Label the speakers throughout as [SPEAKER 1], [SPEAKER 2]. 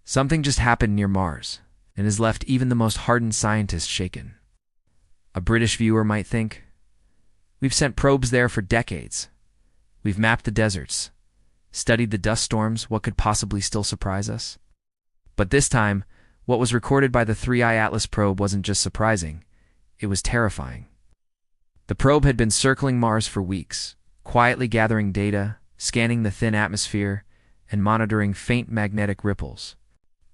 [SPEAKER 1] Something just happened near Mars, and has left even the most hardened scientists shaken. A British viewer might think, we've sent probes there for decades. We've mapped the deserts, studied the dust storms, what could possibly still surprise us? But this time, what was recorded by the 3I Atlas probe wasn't just surprising, it was terrifying. The probe had been circling Mars for weeks, quietly gathering data, scanning the thin atmosphere, and monitoring faint magnetic ripples.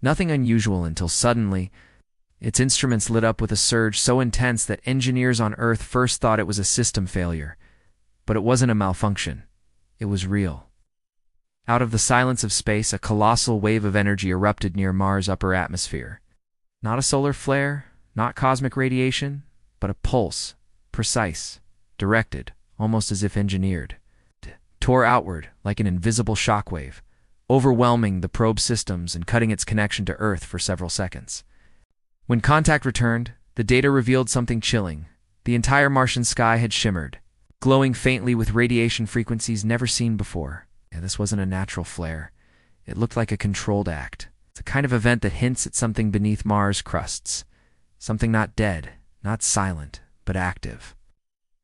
[SPEAKER 1] Nothing unusual until suddenly, its instruments lit up with a surge so intense that engineers on Earth first thought it was a system failure. But it wasn't a malfunction. It was real. Out of the silence of space, a colossal wave of energy erupted near Mars' upper atmosphere. Not a solar flare, not cosmic radiation, but a pulse, precise, directed, almost as if engineered. Tore outward like an invisible shockwave, overwhelming the probe systems and cutting its connection to Earth for several seconds. When contact returned, the data revealed something chilling. The entire Martian sky had shimmered, glowing faintly with radiation frequencies never seen before. This wasn't a natural flare. It looked like a controlled act. It's a kind of event that hints at something beneath Mars' crusts. Something not dead, not silent, but active.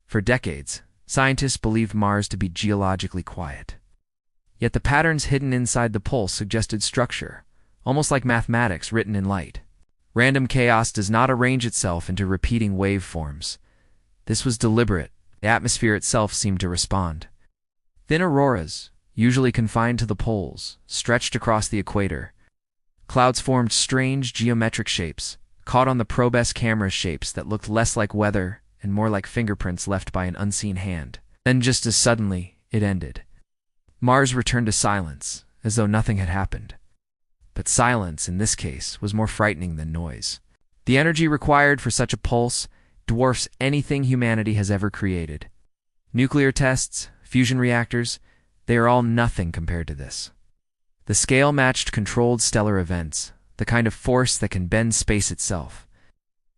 [SPEAKER 1] For decades, scientists believed Mars to be geologically quiet. Yet the patterns hidden inside the pulse suggested structure, almost like mathematics written in light. Random chaos does not arrange itself into repeating waveforms. This was deliberate. The atmosphere itself seemed to respond. Thin auroras, usually confined to the poles, stretched across the equator. Clouds formed strange geometric shapes, caught on the probe's camera's shapes that looked less like weather and more like fingerprints left by an unseen hand. Then just as suddenly, it ended. Mars returned to silence, as though nothing had happened. But silence, in this case, was more frightening than noise. The energy required for such a pulse dwarfs anything humanity has ever created. Nuclear tests, fusion reactors, they are all nothing compared to this. The scale matched controlled stellar events, the kind of force that can bend space itself.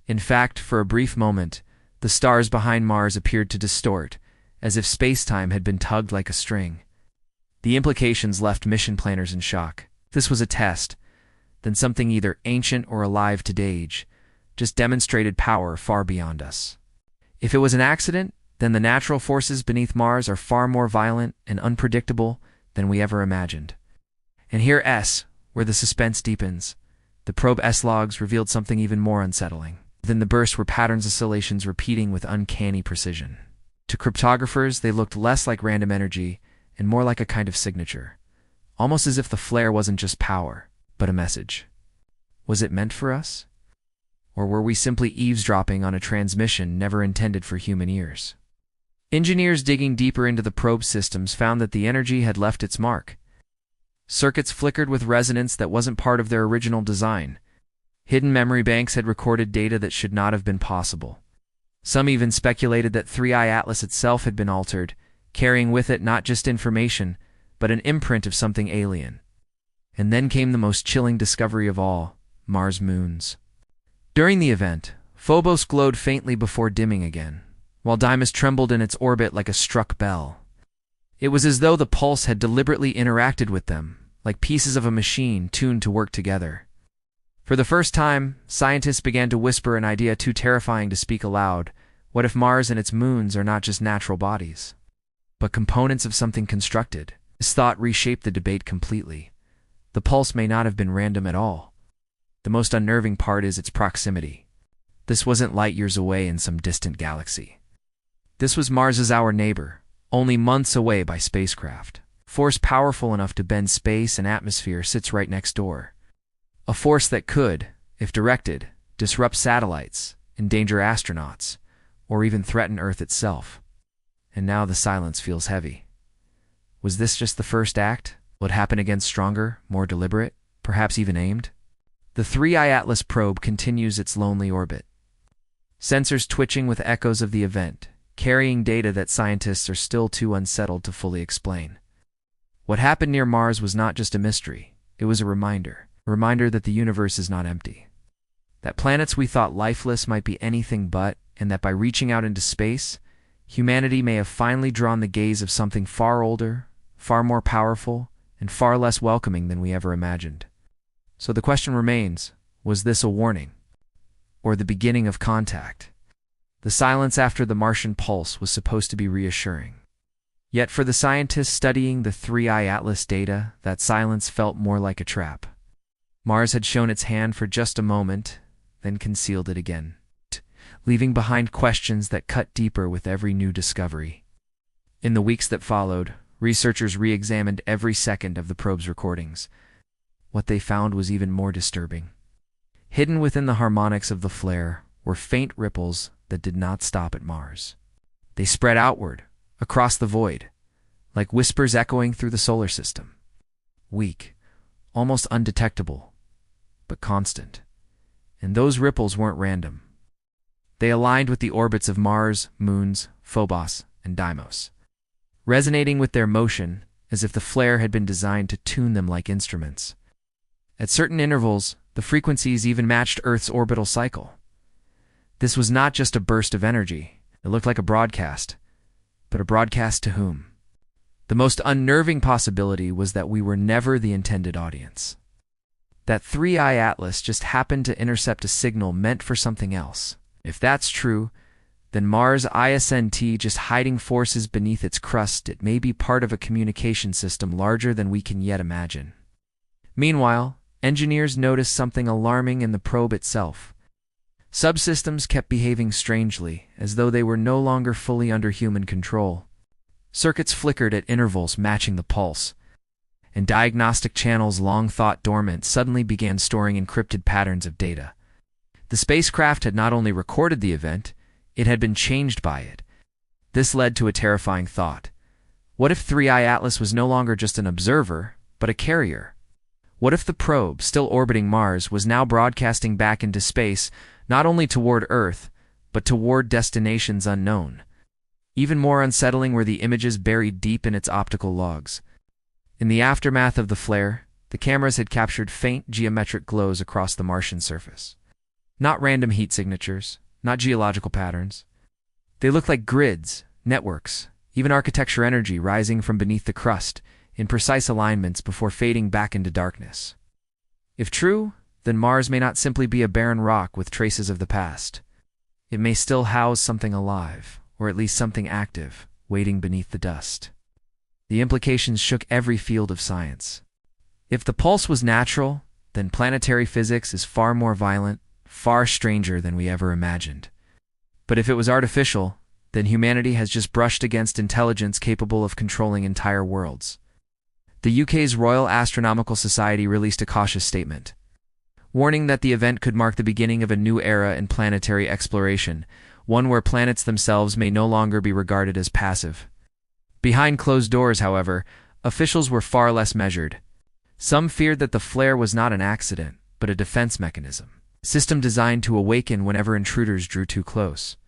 [SPEAKER 1] In fact, for a brief moment, the stars behind Mars appeared to distort, as if space-time had been tugged like a string. The implications left mission planners in shock. This was a test, then something either ancient or alive to age, just demonstrated power far beyond us. If it was an accident, then the natural forces beneath Mars are far more violent and unpredictable than we ever imagined. And here S, where the suspense deepens, the probe S-logs revealed something even more unsettling. Within the burst were patterns oscillations repeating with uncanny precision. To cryptographers, they looked less like random energy and more like a kind of signature, almost as if the flare wasn't just power, but a message. Was it meant for us? Or were we simply eavesdropping on a transmission never intended for human ears? Engineers digging deeper into the probe systems found that the energy had left its mark. Circuits flickered with resonance that wasn't part of their original design. Hidden memory banks had recorded data that should not have been possible. Some even speculated that 3I Atlas itself had been altered, carrying with it not just information, but an imprint of something alien. And then came the most chilling discovery of all, Mars' moons. During the event, Phobos glowed faintly before dimming again, while Deimos trembled in its orbit like a struck bell. It was as though the pulse had deliberately interacted with them, like pieces of a machine tuned to work together. For the first time, scientists began to whisper an idea too terrifying to speak aloud. What if Mars and its moons are not just natural bodies, but components of something constructed? This thought reshaped the debate completely. The pulse may not have been random at all. The most unnerving part is its proximity. This wasn't light years away in some distant galaxy. This was Mars' our neighbor, only months away by spacecraft. Force powerful enough to bend space and atmosphere sits right next door. A force that could, if directed, disrupt satellites, endanger astronauts, or even threaten Earth itself. And now the silence feels heavy. Was this just the first act? Will it happen again stronger, more deliberate, perhaps even aimed? The 3I Atlas probe continues its lonely orbit. Sensors twitching with echoes of the event, carrying data that scientists are still too unsettled to fully explain. What happened near Mars was not just a mystery, it was a reminder that the universe is not empty. That planets we thought lifeless might be anything but, and that by reaching out into space, humanity may have finally drawn the gaze of something far older, far more powerful, and far less welcoming than we ever imagined. So the question remains, was this a warning? Or the beginning of contact? The silence after the Martian pulse was supposed to be reassuring. Yet for the scientists studying the 3I Atlas data, that silence felt more like a trap. Mars had shown its hand for just a moment, then concealed it again, leaving behind questions that cut deeper with every new discovery. In the weeks that followed, researchers re-examined every second of the probe's recordings. What they found was even more disturbing. Hidden within the harmonics of the flare were faint ripples that did not stop at Mars. They spread outward, across the void, like whispers echoing through the solar system. Weak, almost undetectable, but constant. And those ripples weren't random. They aligned with the orbits of Mars, moons, Phobos, and Deimos, resonating with their motion as if the flare had been designed to tune them like instruments. At certain intervals, the frequencies even matched Earth's orbital cycle. This was not just a burst of energy. It looked like a broadcast. But a broadcast to whom? The most unnerving possibility was that we were never the intended audience. That 3I Atlas just happened to intercept a signal meant for something else. If that's true, then Mars isn't just hiding forces beneath its crust. It may be part of a communication system larger than we can yet imagine. Meanwhile, engineers noticed something alarming in the probe itself. Subsystems kept behaving strangely, as though they were no longer fully under human control. Circuits flickered at intervals matching the pulse, and diagnostic channels long thought dormant suddenly began storing encrypted patterns of data. The spacecraft had not only recorded the event, it had been changed by it. This led to a terrifying thought. What if 3I Atlas was no longer just an observer, but a carrier? What if the probe, still orbiting Mars, was now broadcasting back into space, not only toward Earth, but toward destinations unknown? Even more unsettling were the images buried deep in its optical logs. In the aftermath of the flare, the cameras had captured faint geometric glows across the Martian surface. Not random heat signatures, not geological patterns. They looked like grids, networks, even architecture energy rising from beneath the crust, in precise alignments before fading back into darkness. If true, then Mars may not simply be a barren rock with traces of the past. It may still house something alive, or at least something active, waiting beneath the dust. The implications shook every field of science. If the pulse was natural, then planetary physics is far more violent, far stranger than we ever imagined. But if it was artificial, then humanity has just brushed against intelligence capable of controlling entire worlds. The UK's Royal Astronomical Society released a cautious statement, warning that the event could mark the beginning of a new era in planetary exploration, one where planets themselves may no longer be regarded as passive. Behind closed doors, however, officials were far less measured. Some feared that the flare was not an accident, but a defense mechanism, a system designed to awaken whenever intruders drew too close.